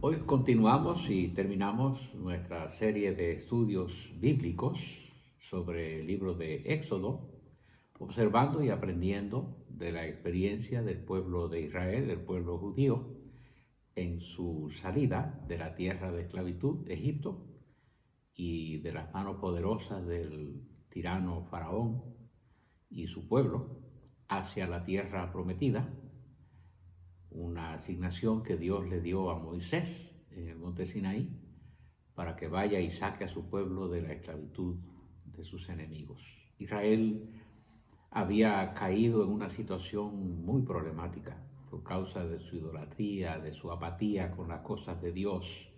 Hoy continuamos y terminamos nuestra serie de estudios bíblicos sobre el libro de Éxodo, observando y aprendiendo de la experiencia del pueblo de Israel, del pueblo judío, en su salida de la tierra de esclavitud, Egipto, y de las manos poderosas del tirano Faraón y su pueblo hacia la tierra prometida, una asignación que Dios le dio a Moisés en el monte Sinaí para que vaya y saque a su pueblo de la esclavitud de sus enemigos. Israel había caído en una situación muy problemática por causa de su idolatría, de su apatía con las cosas de Dios,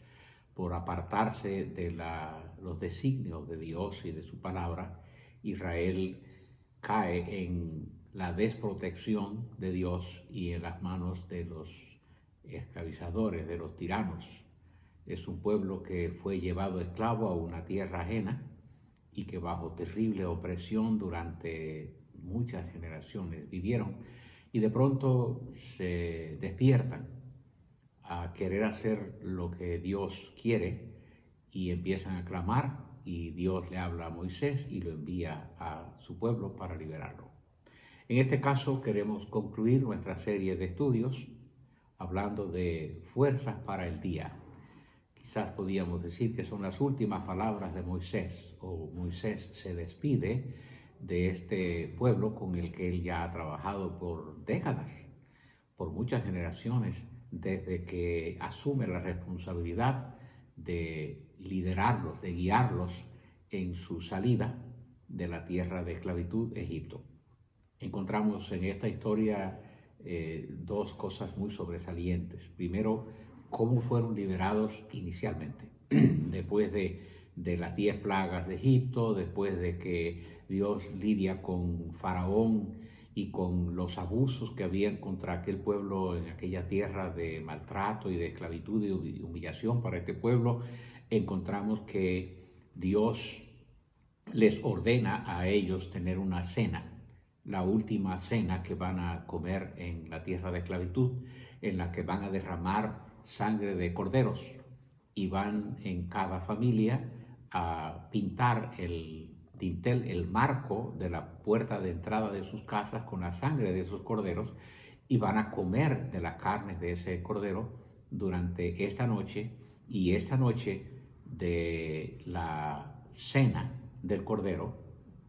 por apartarse de los designios de Dios y de su palabra. Israel cae en la desprotección de Dios y en las manos de los esclavizadores, de los tiranos. Es un pueblo que fue llevado esclavo a una tierra ajena y que bajo terrible opresión durante muchas generaciones vivieron, y de pronto se despiertan a querer hacer lo que Dios quiere y empiezan a clamar, y Dios le habla a Moisés y lo envía a su pueblo para liberarlo. En este caso queremos concluir nuestra serie de estudios hablando de fuerzas para el día. Quizás podríamos decir que son las últimas palabras de Moisés, o Moisés se despide de este pueblo con el que él ya ha trabajado por décadas, por muchas generaciones, desde que asume la responsabilidad de liderarlos, de guiarlos en su salida de la tierra de esclavitud, Egipto. Encontramos en esta historia dos cosas muy sobresalientes. Primero, cómo fueron liberados inicialmente, después de las 10 plagas de Egipto, después de que Dios lidia con Faraón y con los abusos que habían contra aquel pueblo en aquella tierra de maltrato y de esclavitud y humillación para este pueblo. Encontramos que Dios les ordena a ellos tener una cena, la última cena que van a comer en la tierra de esclavitud, en la que van a derramar sangre de corderos y van en cada familia a pintar el dintel, el marco de la puerta de entrada de sus casas con la sangre de esos corderos, y van a comer de las carnes de ese cordero durante esta noche. Y esta noche de la cena del cordero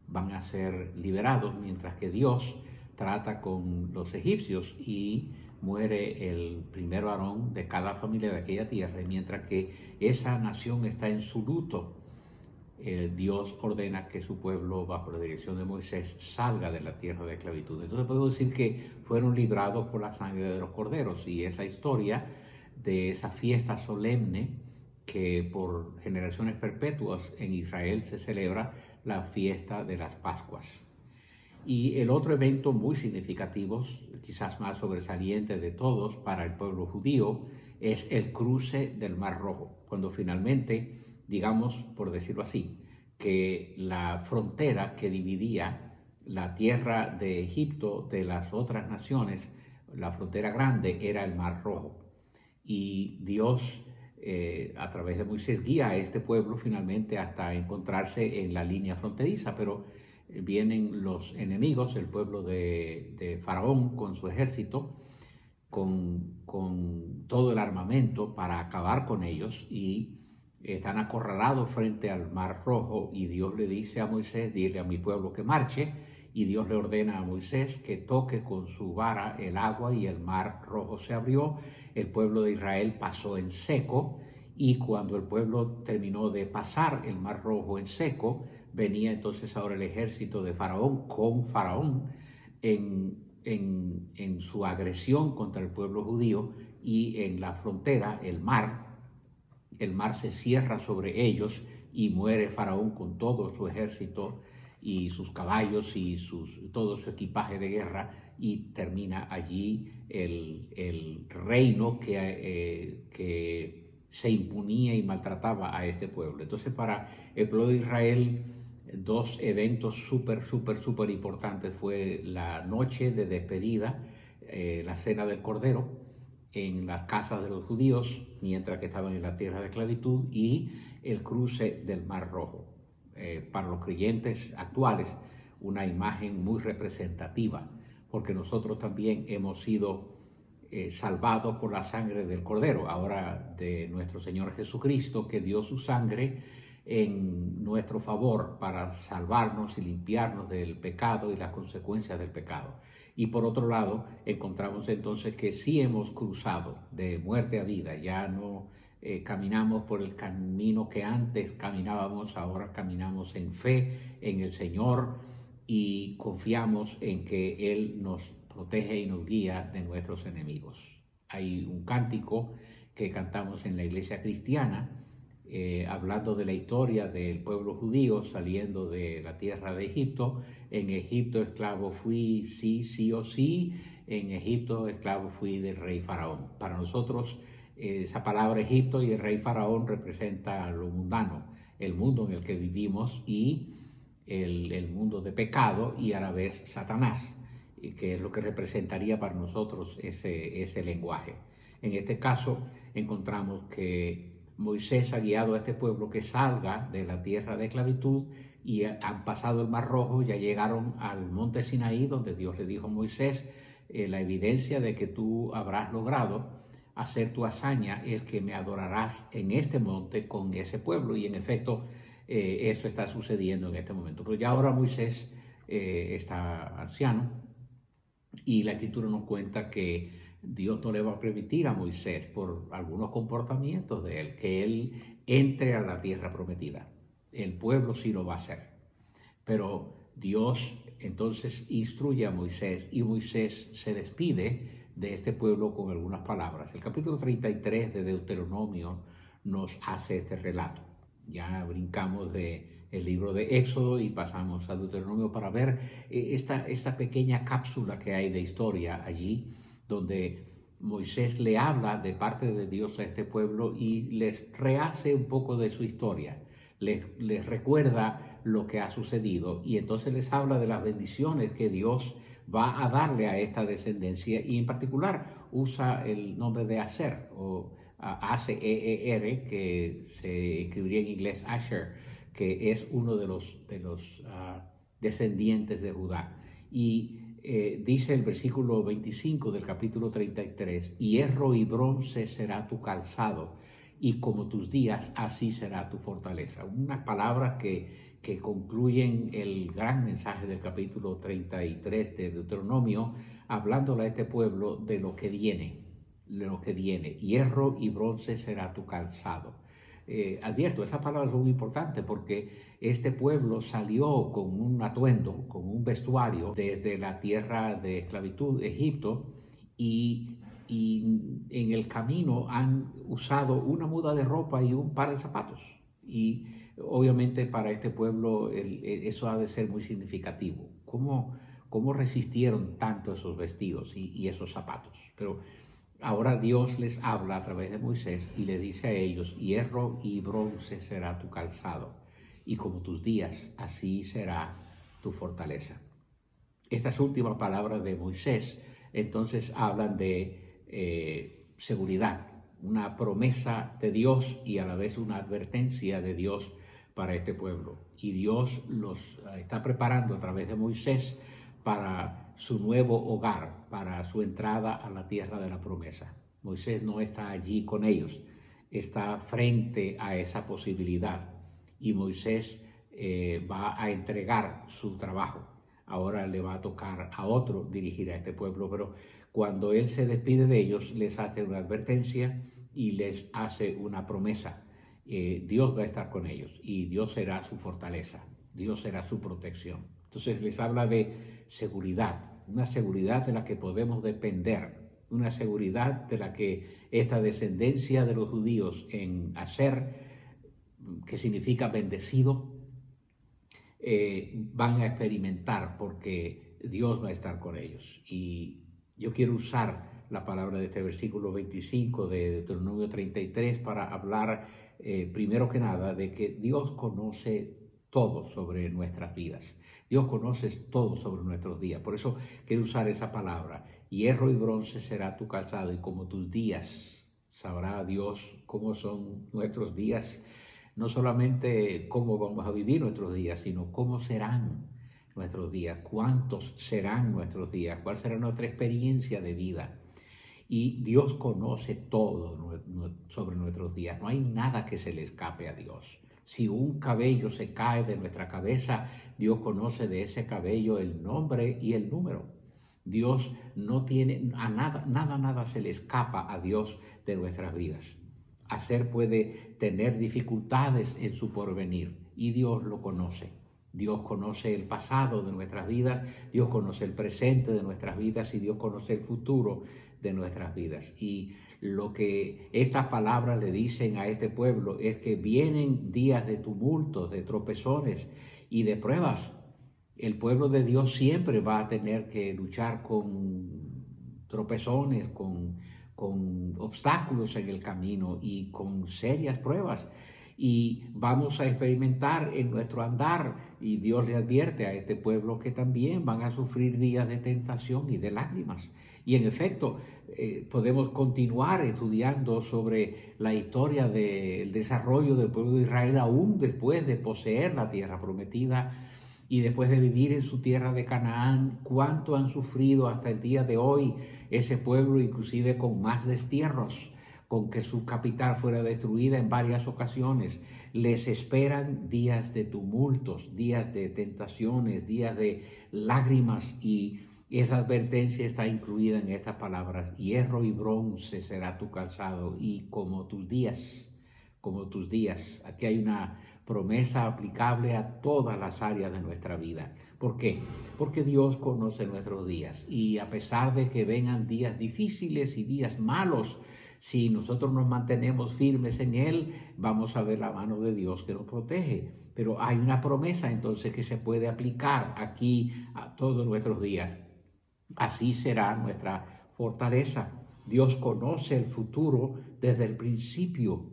van a ser liberados, mientras que Dios trata con los egipcios y muere el primer varón de cada familia de aquella tierra. Y mientras que esa nación está en su luto, Dios ordena que su pueblo, bajo la dirección de Moisés, salga de la tierra de esclavitud. Entonces podemos decir que fueron librados por la sangre de los corderos, y es la historia de esa fiesta solemne que por generaciones perpetuas en Israel se celebra, la fiesta de las Pascuas. Y el otro evento muy significativo, quizás más sobresaliente de todos para el pueblo judío, es el cruce del Mar Rojo, cuando finalmente, digamos, por decirlo así, que la frontera que dividía la tierra de Egipto de las otras naciones, la frontera grande, era el Mar Rojo. Y Dios, a través de Moisés, guía a este pueblo finalmente hasta encontrarse en la línea fronteriza, pero vienen los enemigos, el pueblo de Faraón con su ejército, con todo el armamento para acabar con ellos, y están acorralados frente al Mar Rojo, y Dios le dice a Moisés: dile a mi pueblo que marche. Y Dios le ordena a Moisés que toque con su vara el agua, y el Mar Rojo se abrió. El pueblo de Israel pasó en seco, y cuando el pueblo terminó de pasar el Mar Rojo en seco, venía entonces ahora el ejército de Faraón con Faraón en su agresión contra el pueblo judío, y en la frontera, el mar se cierra sobre ellos, y muere Faraón con todo su ejército y sus caballos y todo su equipaje de guerra, y termina allí el reino que se imponía y maltrataba a este pueblo. Entonces, para el pueblo de Israel, dos eventos súper importantes fue la noche de despedida, la cena del Cordero, en las casas de los judíos mientras que estaban en la tierra de esclavitud y el cruce del Mar Rojo. Para los creyentes actuales, una imagen muy representativa, porque nosotros también hemos sido salvados por la sangre del Cordero, ahora de nuestro Señor Jesucristo, que dio su sangre en nuestro favor para salvarnos y limpiarnos del pecado y las consecuencias del pecado. Y por otro lado, encontramos entonces que sí hemos cruzado de muerte a vida, ya no caminamos por el camino que antes caminábamos, ahora caminamos en fe en el Señor y confiamos en que Él nos protege y nos guía de nuestros enemigos. Hay un cántico que cantamos en la iglesia cristiana, hablando de la historia del pueblo judío saliendo de la tierra de Egipto. En Egipto esclavo fui, sí, sí o sí. En Egipto esclavo fui del rey Faraón. Para nosotros esa palabra Egipto y el rey Faraón representa lo mundano, el mundo en el que vivimos y el mundo de pecado y a la vez Satanás, que es lo que representaría para nosotros ese lenguaje. En este caso encontramos que Moisés ha guiado a este pueblo que salga de la tierra de esclavitud y han pasado el Mar Rojo, ya llegaron al monte Sinaí, donde Dios le dijo a Moisés, la evidencia de que tú habrás logrado hacer tu hazaña es que me adorarás en este monte con ese pueblo. Y en efecto, eso está sucediendo en este momento. Pero ya ahora Moisés está anciano y la Escritura nos cuenta que Dios no le va a permitir a Moisés, por algunos comportamientos de él, que él entre a la tierra prometida. El pueblo sí lo va a hacer. Pero Dios entonces instruye a Moisés y Moisés se despide de este pueblo con algunas palabras. El capítulo 33 de Deuteronomio nos hace este relato. Ya brincamos del libro de Éxodo y pasamos a Deuteronomio para ver esta pequeña cápsula que hay de historia allí, donde Moisés le habla de parte de Dios a este pueblo y les rehace un poco de su historia, les recuerda lo que ha sucedido y entonces les habla de las bendiciones que Dios va a darle a esta descendencia y en particular usa el nombre de Aser o A-C-E-E-R, que se escribiría en inglés Asher, que es uno de los descendientes de Judá. Y dice el versículo 25 del capítulo 33, hierro y bronce será tu calzado, y como tus días, así será tu fortaleza. Unas palabras que concluyen el gran mensaje del capítulo 33 de Deuteronomio, hablándole a este pueblo de lo que viene, hierro y bronce será tu calzado. Advierto, esas palabras son muy importantes porque este pueblo salió con un atuendo, con un vestuario desde la tierra de esclavitud, Egipto, y en el camino han usado una muda de ropa y un par de zapatos. Y obviamente para este pueblo eso ha de ser muy significativo. ¿Cómo resistieron tanto esos vestidos y esos zapatos? Pero ahora Dios les habla a través de Moisés y le dice a ellos, hierro y bronce será tu calzado, y como tus días, así será tu fortaleza. Estas últimas palabras de Moisés entonces hablan de seguridad, una promesa de Dios y a la vez una advertencia de Dios para este pueblo. Y Dios los está preparando a través de Moisés para su nuevo hogar, para su entrada a la tierra de la promesa. Moisés no está allí con ellos, está frente a esa posibilidad y Moisés va a entregar su trabajo. Ahora le va a tocar a otro dirigir a este pueblo, pero cuando él se despide de ellos, les hace una advertencia y les hace una promesa. Dios va a estar con ellos y Dios será su fortaleza, Dios será su protección. Entonces les habla de seguridad, una seguridad de la que podemos depender, una seguridad de la que esta descendencia de los judíos en Aser, que significa bendecido, van a experimentar porque Dios va a estar con ellos. Y yo quiero usar la palabra de este versículo 25 de Deuteronomio 33 para hablar primero que nada de que Dios conoce todo sobre nuestras vidas. Dios conoce todo sobre nuestros días. Por eso quiero usar esa palabra. Hierro y bronce será tu calzado y como tus días. Sabrá Dios cómo son nuestros días, no solamente cómo vamos a vivir nuestros días, sino cómo serán nuestros días, cuántos serán nuestros días, cuál será nuestra experiencia de vida. Y Dios conoce todo sobre nuestros días. No hay nada que se le escape a Dios. Si un cabello se cae de nuestra cabeza, Dios conoce de ese cabello el nombre y el número. Dios no tiene a nada se le escapa a Dios de nuestras vidas. Hacer puede tener dificultades en su porvenir y Dios lo conoce. Dios conoce el pasado de nuestras vidas, Dios conoce el presente de nuestras vidas y Dios conoce el futuro de nuestras vidas. Y lo que estas palabras le dicen a este pueblo es que vienen días de tumultos, de tropezones y de pruebas. El pueblo de Dios siempre va a tener que luchar con tropezones, con obstáculos en el camino y con serias pruebas. Y vamos a experimentar en nuestro andar, y Dios le advierte a este pueblo que también van a sufrir días de tentación y de lágrimas. Y en efecto, podemos continuar estudiando sobre la historia del desarrollo del pueblo de Israel aún después de poseer la tierra prometida y después de vivir en su tierra de Canaán, cuánto han sufrido hasta el día de hoy ese pueblo, inclusive con más destierros, con que su capital fuera destruida en varias ocasiones. Les esperan días de tumultos, días de tentaciones, días de lágrimas, y esa advertencia está incluida en estas palabras: hierro y bronce será tu calzado y como tus días, como tus días. Aquí hay una promesa aplicable a todas las áreas de nuestra vida. ¿Por qué? Porque Dios conoce nuestros días y a pesar de que vengan días difíciles y días malos, si nosotros nos mantenemos firmes en Él, vamos a ver la mano de Dios que nos protege. Pero hay una promesa entonces que se puede aplicar aquí a todos nuestros días. Así será nuestra fortaleza. Dios conoce el futuro desde el principio.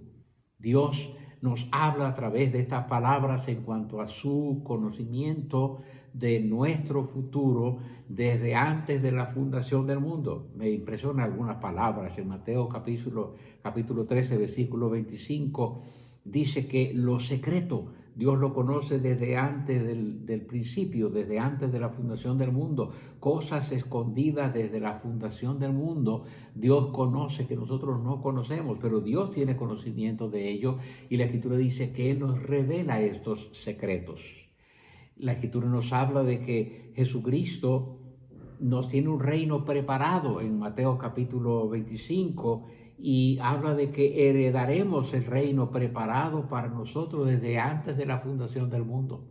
Dios nos habla a través de estas palabras en cuanto a su conocimiento de nuestro futuro desde antes de la fundación del mundo. Me impresionan algunas palabras. En Mateo capítulo 13, versículo 25, dice que lo secreto Dios lo conoce desde antes del principio, desde antes de la fundación del mundo. Cosas escondidas desde la fundación del mundo, Dios conoce que nosotros no conocemos, pero Dios tiene conocimiento de ello y la Escritura dice que Él nos revela estos secretos. La Escritura nos habla de que Jesucristo nos tiene un reino preparado en Mateo capítulo 25 y habla de que heredaremos el reino preparado para nosotros desde antes de la fundación del mundo.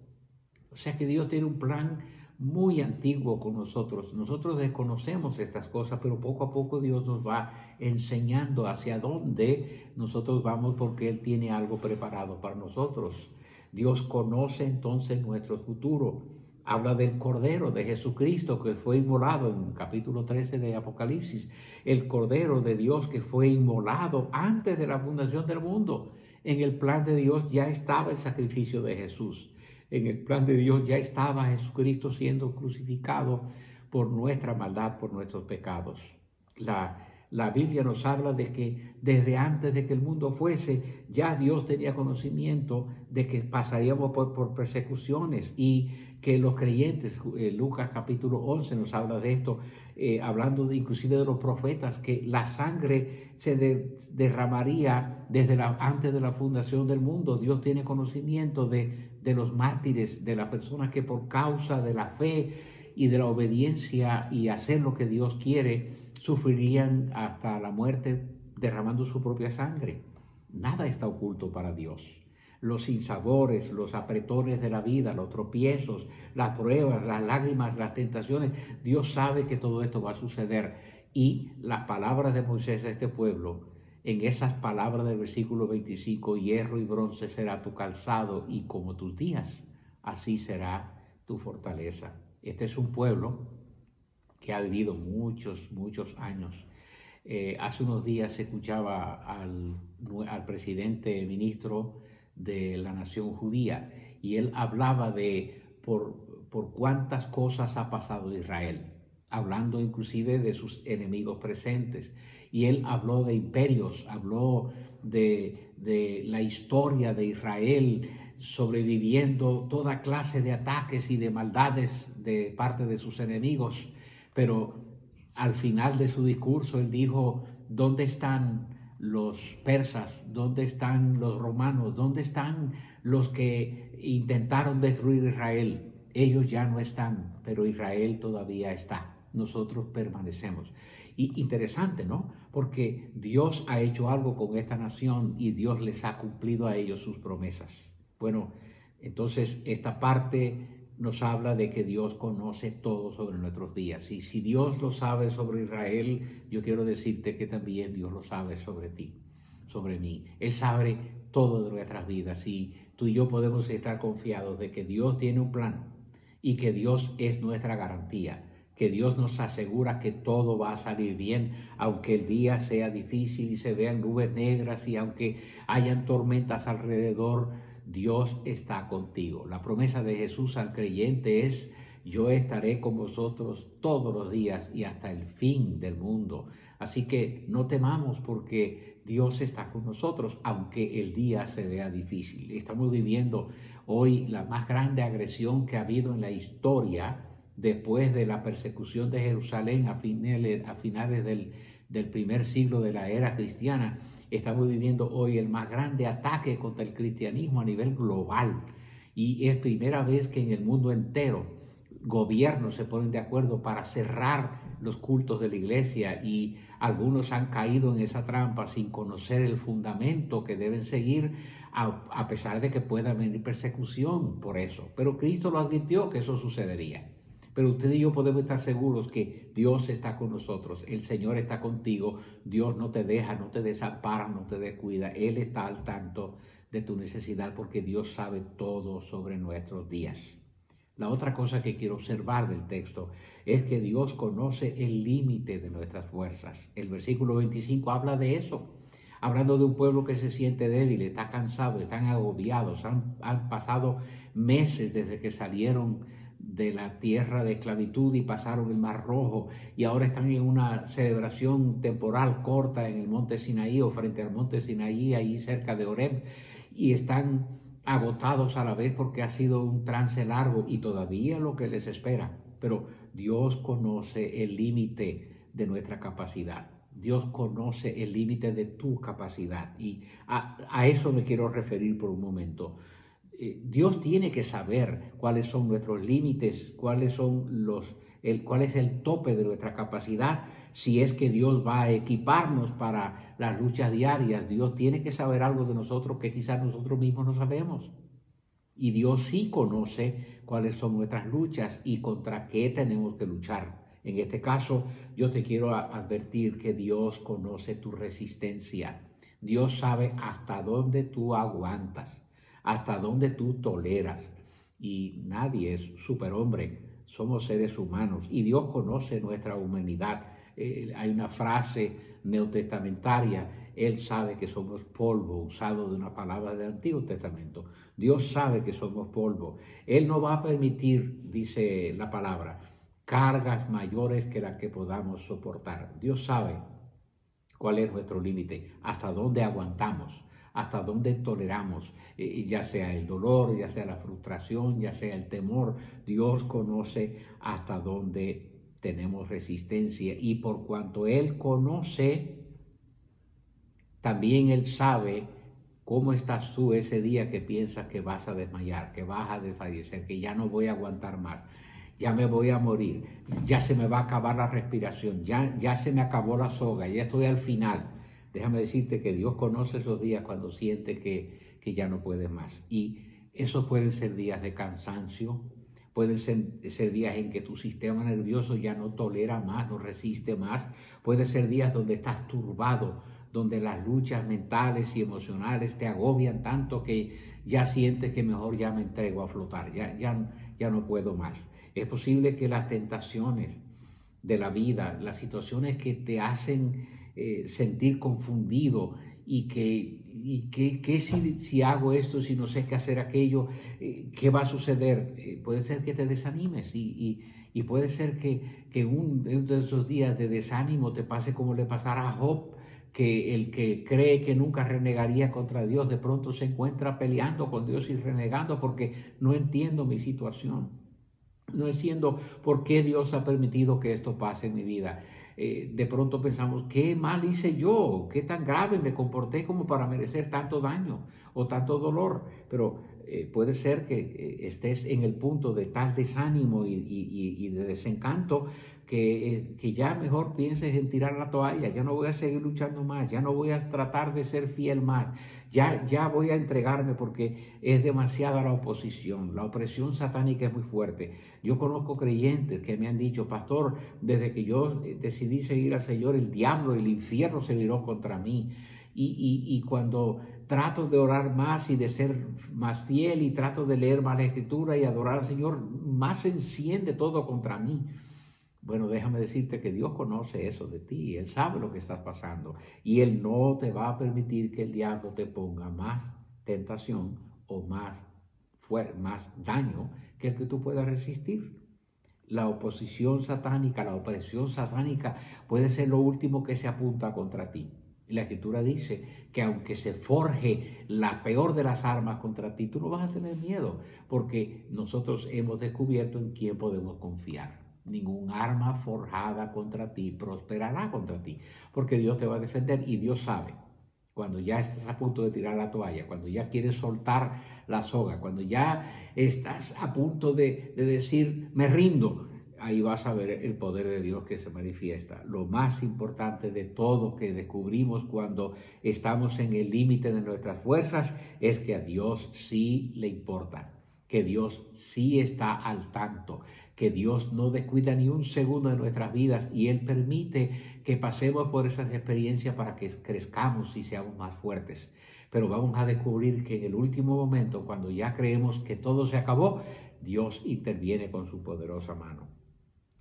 O sea que Dios tiene un plan muy antiguo con nosotros. Nosotros desconocemos estas cosas, pero poco a poco Dios nos va enseñando hacia dónde nosotros vamos porque Él tiene algo preparado para nosotros. Dios conoce entonces nuestro futuro. Habla del Cordero de Jesucristo que fue inmolado en capítulo 13 de Apocalipsis. El Cordero de Dios que fue inmolado antes de la fundación del mundo. En el plan de Dios ya estaba el sacrificio de Jesús. En el plan de Dios ya estaba Jesucristo siendo crucificado por nuestra maldad, por nuestros pecados. La Biblia nos habla de que desde antes de que el mundo fuese, ya Dios tenía conocimiento de que pasaríamos por persecuciones y que los creyentes, Lucas capítulo 11 nos habla de esto, hablando inclusive de los profetas, que la sangre se derramaría desde antes de la fundación del mundo. Dios tiene conocimiento de los mártires, de las personas que por causa de la fe y de la obediencia y hacer lo que Dios quiere, sufrirían hasta la muerte derramando su propia sangre. Nada está oculto para Dios. Los sinsabores, los apretones de la vida, los tropiezos, las pruebas, las lágrimas, las tentaciones, Dios sabe que todo esto va a suceder. Y las palabras de Moisés a este pueblo, en esas palabras del versículo 25, hierro y bronce será tu calzado y como tus días, así será tu fortaleza. Este es un pueblo que ha vivido muchos años. Hace unos días se escuchaba al presidente ministro de la nación judía y él hablaba de por cuántas cosas ha pasado Israel. hablando inclusive de sus enemigos presentes. Y él habló de imperios, habló de la historia de Israel sobreviviendo toda clase de ataques y de maldades de parte de sus enemigos. Pero al final de su discurso él dijo: ¿dónde están los persas? ¿Dónde están los romanos? ¿Dónde están los que intentaron destruir Israel? Ellos ya no están, pero Israel todavía está. Nosotros permanecemos. Y interesante, ¿no? Porque Dios ha hecho algo con esta nación y Dios les ha cumplido a ellos sus promesas. Bueno, entonces esta parte nos habla de que Dios conoce todo sobre nuestros días. Y si Dios lo sabe sobre Israel, yo quiero decirte que también Dios lo sabe sobre ti, sobre mí. Él sabe todo de nuestras vidas y tú y yo podemos estar confiados de que Dios tiene un plan y que Dios es nuestra garantía, que Dios nos asegura que todo va a salir bien, aunque el día sea difícil y se vean nubes negras y aunque hayan tormentas alrededor. Dios está contigo. La promesa de Jesús al creyente es: yo estaré con vosotros todos los días y hasta el fin del mundo. Así que no temamos, porque Dios está con nosotros, aunque el día se vea difícil. Estamos viviendo hoy la más grande agresión que ha habido en la historia después de la persecución de Jerusalén a finales del primer siglo de la era cristiana. Estamos viviendo hoy el más grande ataque contra el cristianismo a nivel global, y es primera vez que en el mundo entero gobiernos se ponen de acuerdo para cerrar los cultos de la iglesia, y algunos han caído en esa trampa sin conocer el fundamento que deben seguir, a pesar de que pueda venir persecución por eso. Pero Cristo lo advirtió que eso sucedería. Pero usted y yo podemos estar seguros que Dios está con nosotros, el Señor está contigo, Dios no te deja, no te desampara, no te descuida. Él está al tanto de tu necesidad, porque Dios sabe todo sobre nuestros días. La otra cosa que quiero observar del texto es que Dios conoce el límite de nuestras fuerzas. El versículo 25 habla de eso, hablando de un pueblo que se siente débil, está cansado, están agobiados, han pasado meses desde que salieron de la tierra de esclavitud y pasaron el Mar Rojo, y ahora están en una celebración temporal corta en el monte Sinaí, o frente al monte Sinaí, ahí cerca de Horeb, y están agotados a la vez porque ha sido un trance largo y todavía lo que les espera. Pero Dios conoce el límite de nuestra capacidad. Dios conoce el límite de tu capacidad, y a eso me quiero referir por un momento. Dios tiene que saber cuáles son nuestros límites, cuál es el tope de nuestra capacidad. Si es que Dios va a equiparnos para las luchas diarias, Dios tiene que saber algo de nosotros que quizás nosotros mismos no sabemos. Y Dios sí conoce cuáles son nuestras luchas y contra qué tenemos que luchar. En este caso, yo te quiero advertir que Dios conoce tu resistencia. Dios sabe hasta dónde tú aguantas, hasta dónde tú toleras. Y nadie es superhombre, somos seres humanos y Dios conoce nuestra humanidad. Hay una frase neotestamentaria: Él sabe que somos polvo, usado de una palabra del Antiguo Testamento. Dios sabe que somos polvo. Él no va a permitir, dice la palabra, cargas mayores que las que podamos soportar. Dios sabe cuál es nuestro límite, hasta dónde aguantamos, hasta dónde toleramos, ya sea el dolor, ya sea la frustración, ya sea el temor. Dios conoce hasta dónde tenemos resistencia, y por cuanto Él conoce, también Él sabe cómo estás tú ese día que piensas que vas a desmayar, que vas a desfallecer, que ya no voy a aguantar más, ya me voy a morir, ya se me va a acabar la respiración, ya se me acabó la soga, ya estoy al final. Déjame decirte que Dios conoce esos días cuando siente que ya no puedes más. Y esos pueden ser días de cansancio, pueden ser días en que tu sistema nervioso ya no tolera más, no resiste más. Pueden ser días donde estás turbado, donde las luchas mentales y emocionales te agobian tanto que ya sientes que mejor ya me entrego a flotar, ya no puedo más. Es posible que las tentaciones de la vida, las situaciones que te hacen sentir confundido y que si hago esto, si no sé qué hacer aquello, ¿qué va a suceder? Puede ser que te desanimes y Y puede ser que uno de esos días de desánimo te pase como le pasara a Job, que el que cree que nunca renegaría contra Dios, de pronto se encuentra peleando con Dios y renegando porque no entiendo mi situación. No entiendo por qué Dios ha permitido que esto pase en mi vida. De pronto pensamos, ¿qué mal hice yo? ¿Qué tan grave me comporté como para merecer tanto daño o tanto dolor? Pero puede ser que estés en el punto de tal desánimo y de desencanto que ya mejor pienses en tirar la toalla. Ya no voy a seguir luchando más, ya no voy a tratar de ser fiel más, ya voy a entregarme porque es demasiada la oposición. La opresión satánica es muy fuerte. Yo conozco creyentes que me han dicho, pastor, desde que yo decidí seguir al Señor, el diablo, el infierno se viró contra mí. Y cuando trato de orar más y de ser más fiel y trato de leer más la Escritura y adorar al Señor, más se enciende todo contra mí. Bueno, déjame decirte que Dios conoce eso de ti, Él sabe lo que estás pasando y Él no te va a permitir que el diablo te ponga más tentación o más daño que el que tú puedas resistir. La oposición satánica, la opresión satánica puede ser lo último que se apunta contra ti. La Escritura dice que aunque se forje la peor de las armas contra ti, tú no vas a tener miedo, porque nosotros hemos descubierto en quién podemos confiar. Ningún arma forjada contra ti prosperará contra ti, porque Dios te va a defender y Dios sabe. Cuando ya estás a punto de tirar la toalla, cuando ya quieres soltar la soga, cuando ya estás a punto de decir, me rindo, ahí vas a ver el poder de Dios que se manifiesta. Lo más importante de todo que descubrimos cuando estamos en el límite de nuestras fuerzas es que a Dios sí le importa, que Dios sí está al tanto, que Dios no descuida ni un segundo de nuestras vidas y Él permite que pasemos por esas experiencias para que crezcamos y seamos más fuertes. Pero vamos a descubrir que en el último momento, cuando ya creemos que todo se acabó, Dios interviene con su poderosa mano.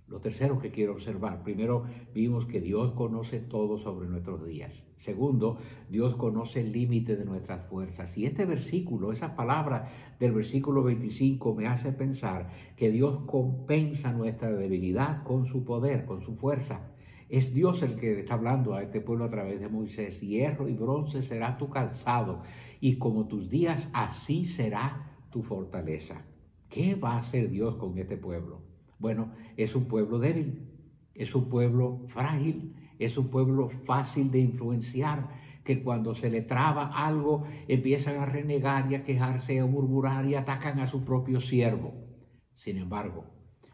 Lo tercero que quiero observar, primero vimos que Dios conoce todo sobre nuestros días. Segundo, Dios conoce el límite de nuestras fuerzas. Y este versículo, esa palabra del versículo 25 me hace pensar que Dios compensa nuestra debilidad con su poder, con su fuerza. Es Dios el que está hablando a este pueblo a través de Moisés. Hierro y bronce será tu calzado, y como tus días, así será tu fortaleza. ¿Qué va a hacer Dios con este pueblo? Bueno, es un pueblo débil, es un pueblo frágil, es un pueblo fácil de influenciar, que cuando se le traba algo empiezan a renegar y a quejarse, a murmurar y atacan a su propio siervo. Sin embargo,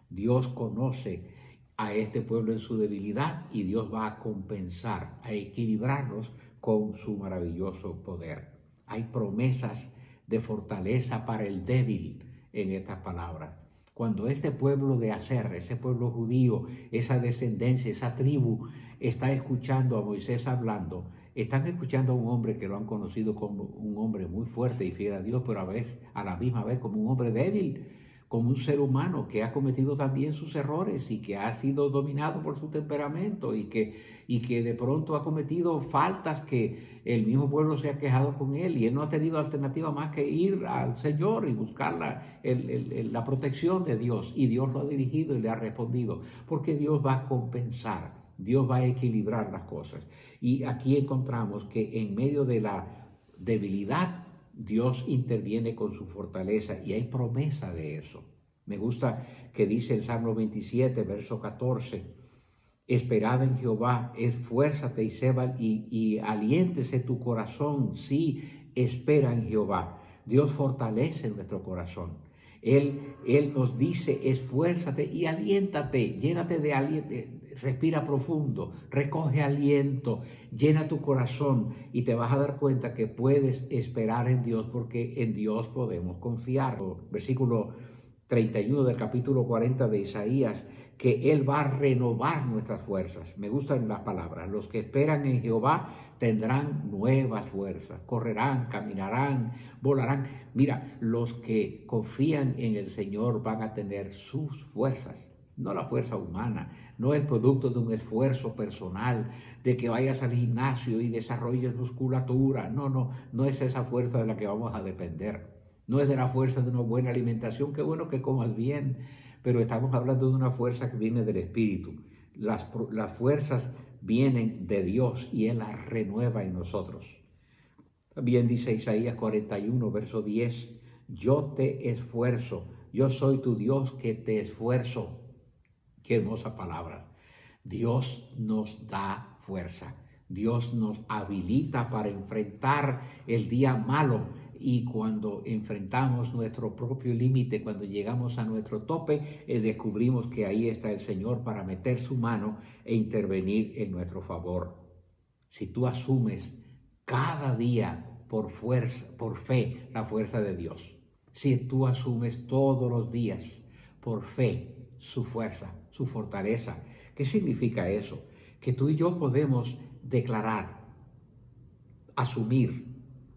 Dios conoce a este pueblo en su debilidad y Dios va a compensar, a equilibrarlos con su maravilloso poder. Hay promesas de fortaleza para el débil en estas palabras. Cuando este pueblo de Aser, ese pueblo judío, esa descendencia, esa tribu, está escuchando a Moisés hablando, están escuchando a un hombre que lo han conocido como un hombre muy fuerte y fiel a Dios, pero a la misma vez como un hombre débil, como un ser humano que ha cometido también sus errores y que ha sido dominado por su temperamento y que de pronto ha cometido faltas que el mismo pueblo se ha quejado con él y él no ha tenido alternativa más que ir al Señor y buscar la protección de Dios, y Dios lo ha dirigido y le ha respondido, porque Dios va a compensar, Dios va a equilibrar las cosas. Y aquí encontramos que en medio de la debilidad Dios interviene con su fortaleza y hay promesa de eso. Me gusta que dice el Salmo 27, verso 14, esperad en Jehová, esfuérzate y aliéntese tu corazón, sí, espera en Jehová. Dios fortalece nuestro corazón. Él nos dice, esfuérzate y aliéntate, llénate de aliento, respira profundo, recoge aliento, llena tu corazón y te vas a dar cuenta que puedes esperar en Dios, porque en Dios podemos confiar. Versículo 31 del capítulo 40 de Isaías, que Él va a renovar nuestras fuerzas. Me gustan las palabras. Los que esperan en Jehová tendrán nuevas fuerzas, correrán, caminarán, volarán. Mira, los que confían en el Señor van a tener sus fuerzas. No la fuerza humana, no el producto de un esfuerzo personal, de que vayas al gimnasio y desarrolles musculatura. No es esa fuerza de la que vamos a depender. No es de la fuerza de una buena alimentación, qué bueno que comas bien, pero estamos hablando de una fuerza que viene del Espíritu. Las fuerzas vienen de Dios y Él las renueva en nosotros. También dice Isaías 41, verso 10, yo te esfuerzo, yo soy tu Dios que te esfuerzo. Qué hermosa palabra. Dios nos da fuerza. Dios nos habilita para enfrentar el día malo. Y cuando enfrentamos nuestro propio límite, cuando llegamos a nuestro tope, descubrimos que ahí está el Señor para meter su mano e intervenir en nuestro favor. Si tú asumes cada día por fuerza, por fe, la fuerza de Dios, si tú asumes todos los días por fe su fuerza, su fortaleza, ¿qué significa eso? Que tú y yo podemos declarar, asumir,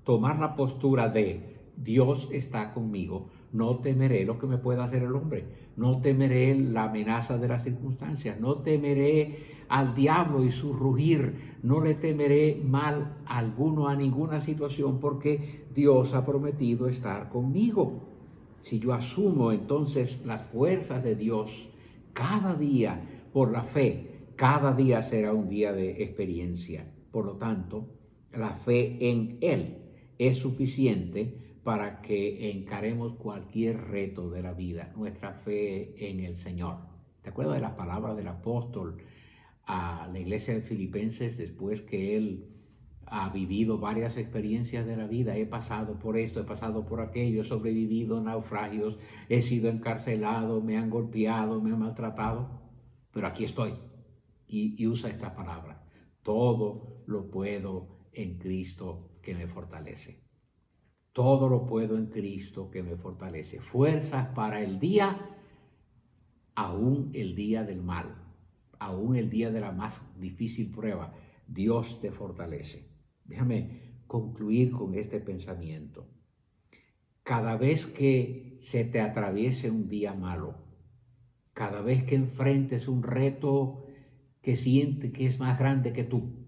tomar la postura de Dios está conmigo, no temeré lo que me pueda hacer el hombre, no temeré la amenaza de las circunstancias, no temeré al diablo y su rugir, no le temeré mal alguno a ninguna situación porque Dios ha prometido estar conmigo. Si yo asumo entonces las fuerzas de Dios cada día por la fe, cada día será un día de experiencia. Por lo tanto, la fe en Él es suficiente para que encaremos cualquier reto de la vida, nuestra fe en el Señor. ¿Te acuerdas de las palabras del apóstol a la iglesia de Filipenses después que él ha vivido varias experiencias de la vida? He pasado por esto, he pasado por aquello, he sobrevivido a naufragios, he sido encarcelado, me han golpeado, me han maltratado, pero aquí estoy. Y usa esta palabra: todo lo puedo en Cristo que me fortalece. Todo lo puedo en Cristo que me fortalece. Fuerzas para el día, aún el día del mal, aún el día de la más difícil prueba, Dios te fortalece. Déjame concluir con este pensamiento. Cada vez que se te atraviese un día malo, cada vez que enfrentes un reto que sientes que es más grande que tú,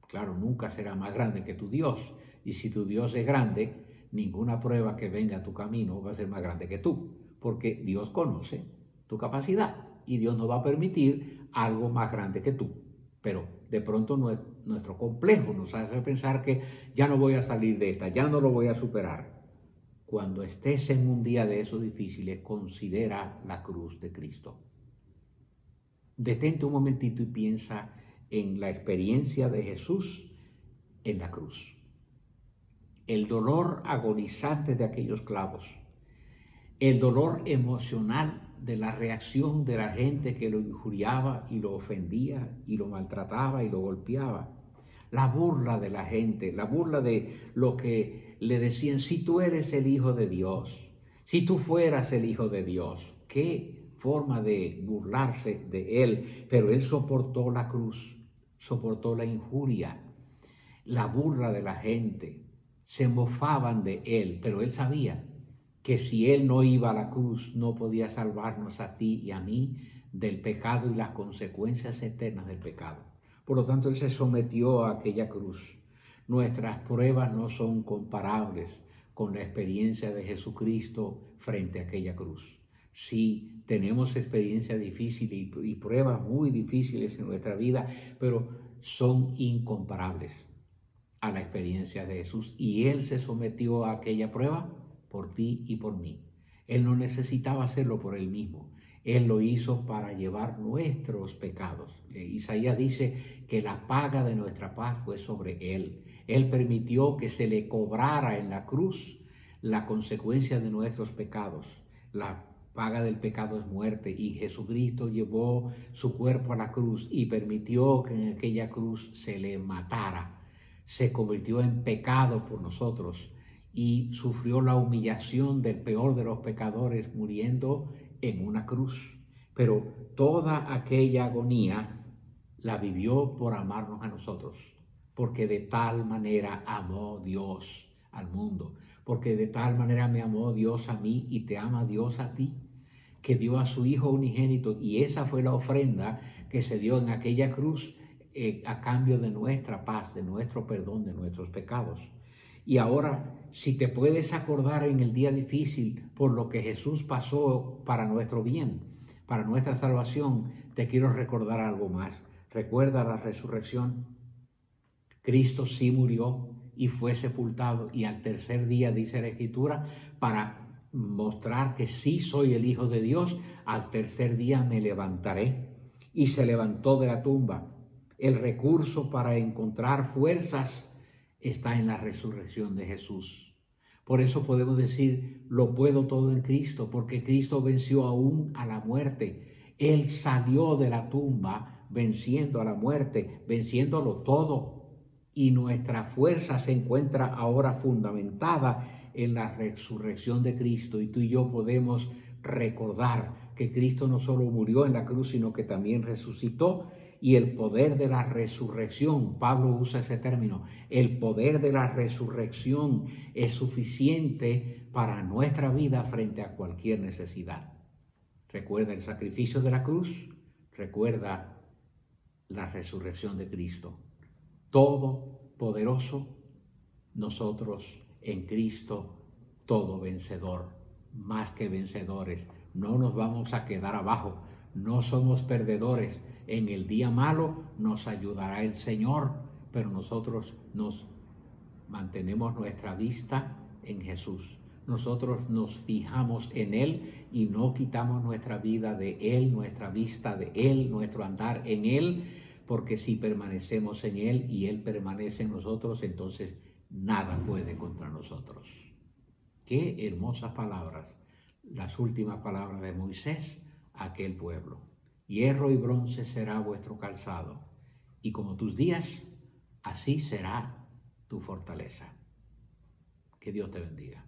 claro, nunca será más grande que tu Dios. Y si tu Dios es grande, ninguna prueba que venga a tu camino va a ser más grande que tú, porque Dios conoce tu capacidad y Dios no va a permitir algo más grande que tú. Pero de pronto nuestro complejo nos hace pensar que ya no voy a salir de esta, ya no lo voy a superar. Cuando estés en un día de esos difíciles, considera la cruz de Cristo. Detente un momentito y piensa en la experiencia de Jesús en la cruz. El dolor agonizante de aquellos clavos, el dolor emocional de la reacción de la gente que lo injuriaba y lo ofendía y lo maltrataba y lo golpeaba, la burla de la gente, la burla de lo que le decían: si tú eres el Hijo de Dios, si tú fueras el Hijo de Dios. Qué forma de burlarse de él, pero él soportó la cruz, soportó la injuria, la burla de la gente. Se mofaban de él, pero él sabía que si él no iba a la cruz, no podía salvarnos a ti y a mí del pecado y las consecuencias eternas del pecado. Por lo tanto, él se sometió a aquella cruz. Nuestras pruebas no son comparables con la experiencia de Jesucristo frente a aquella cruz. Sí, tenemos experiencias difíciles y pruebas muy difíciles en nuestra vida, pero son incomparables a la experiencia de Jesús. Y Él se sometió a aquella prueba por ti y por mí. Él no necesitaba hacerlo por Él mismo. Él lo hizo para llevar nuestros pecados. Isaías dice que la paga de nuestra paz fue sobre Él. Él permitió que se le cobrara en la cruz la consecuencia de nuestros pecados. La paga del pecado es muerte, y Jesucristo llevó su cuerpo a la cruz y permitió que en aquella cruz se le matara. Se convirtió en pecado por nosotros y sufrió la humillación del peor de los pecadores, muriendo en una cruz. Pero toda aquella agonía la vivió por amarnos a nosotros, porque de tal manera amó Dios al mundo, porque de tal manera me amó Dios a mí y te ama Dios a ti, que dio a su Hijo unigénito, y esa fue la ofrenda que se dio en aquella cruz a cambio de nuestra paz, de nuestro perdón, de nuestros pecados. Y ahora, si te puedes acordar en el día difícil por lo que Jesús pasó para nuestro bien, para nuestra salvación, te quiero recordar algo más. Recuerda la resurrección. Cristo sí murió y fue sepultado, y al tercer día, dice la Escritura, para mostrar que sí soy el Hijo de Dios, al tercer día me levantaré. Y se levantó de la tumba. El recurso para encontrar fuerzas está en la resurrección de Jesús. Por eso podemos decir, lo puedo todo en Cristo, porque Cristo venció aún a la muerte. Él salió de la tumba venciendo a la muerte, venciéndolo todo. Y nuestra fuerza se encuentra ahora fundamentada en la resurrección de Cristo. Y tú y yo podemos recordar que Cristo no solo murió en la cruz, sino que también resucitó. Y el poder de la resurrección, Pablo usa ese término, el poder de la resurrección es suficiente para nuestra vida frente a cualquier necesidad. Recuerda el sacrificio de la cruz, recuerda la resurrección de Cristo. Todopoderoso, nosotros en Cristo, todo vencedor, más que vencedores. No nos vamos a quedar abajo, no somos perdedores. En el día malo nos ayudará el Señor, pero nosotros nos mantenemos nuestra vista en Jesús. Nosotros nos fijamos en Él y no quitamos nuestra vida de Él, nuestra vista de Él, nuestro andar en Él, porque si permanecemos en Él y Él permanece en nosotros, entonces nada puede contra nosotros. Qué hermosas palabras, las últimas palabras de Moisés a aquel pueblo. Hierro y bronce será vuestro calzado, y como tus días, así será tu fortaleza. Que Dios te bendiga.